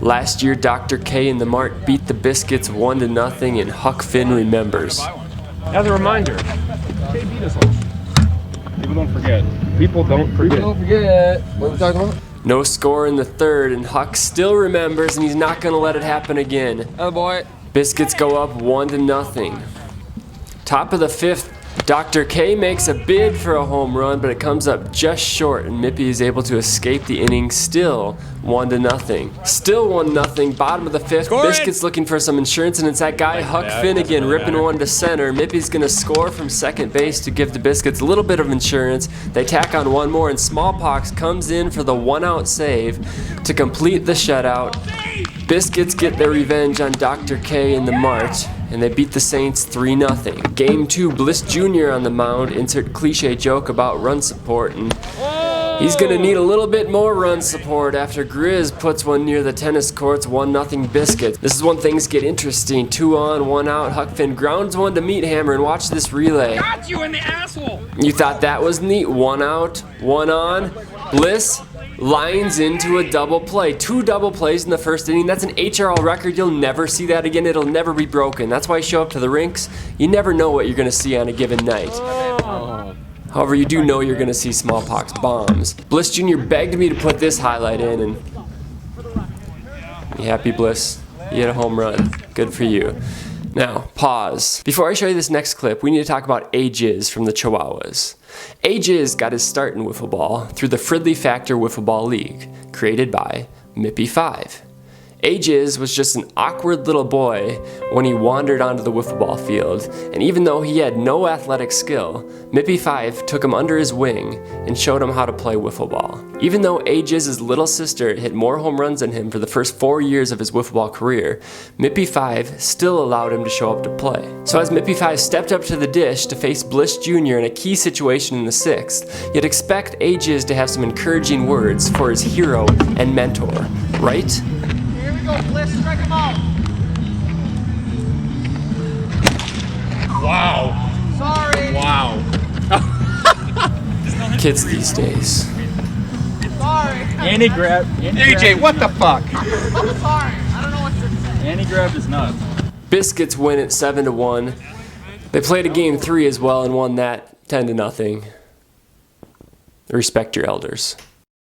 Last year, Dr. K and the Mart beat the Biscuits 1-0, and Huck Finn remembers. As a reminder, K beat us last year. People don't forget. People don't forget. People don't forget. What are we talking about? No score in the third, and Huck still remembers, and he's not going to let it happen again. Oh boy. Biscuits go up 1-0. Top of the fifth, Dr. K makes a bid for a home run, but it comes up just short, and Mippy is able to escape the inning, still 1-0. Still 1-0, bottom of the fifth. Biscuits looking for some insurance, and it's that guy Huck Finn again, ripping one to center. Mippy's gonna score from second base to give the Biscuits a little bit of insurance. They tack on one more, and Smallpox comes in for the 1-out save to complete the shutout. Biscuits get their revenge on Dr. K and the Mart, and they beat the Saints 3-0. Game 2, Bliss Jr. on the mound. Insert cliche joke about run support, and he's gonna need a little bit more run support after Grizz puts one near the tennis courts. 1-0 Biscuits. This is when things get interesting. 2 on, 1 out. Huck Finn grounds one to Meat Hammer, and watch this relay. Got you in the asshole. You thought that was neat? 1 out, 1 on. Bliss lines into a double play. 2 double plays in the first inning. That's an HRL record. You'll never see that again. It'll never be broken. That's why you show up to the rinks. You never know what you're going to see on a given night. However, you do know you're going to see Smallpox bombs. Bliss Jr. begged me to put this highlight in, and you happy, Bliss? You hit a home run. Good for you. Now, pause. Before I show you this next clip, we need to talk about A-Jizz from the Chihuahuas. A-Jizz got his start in wiffle ball through the Fridley Factor Wiffle Ball League, created by Mippy 5. A-Jizz was just an awkward little boy when he wandered onto the wiffle ball field, and even though he had no athletic skill, Mippy 5 took him under his wing and showed him how to play wiffle ball. Even though A-Jizz's little sister hit more home runs than him for the first 4 years of his wiffle ball career, Mippy 5 still allowed him to show up to play. So as Mippy 5 stepped up to the dish to face Bliss Jr. in a key situation in the 6th, you'd expect A-Jizz to have some encouraging words for his hero and mentor, right? Go, Bliss, strike him out. Wow. Sorry. Wow. Kids these days. Sorry. Andy grabbed. AJ, what the fuck? I'm sorry. I don't know what to say. Andy grabbed his nuts. Biscuits win it 7-1. They played a game 3 as well and won that 10-0. Respect your elders.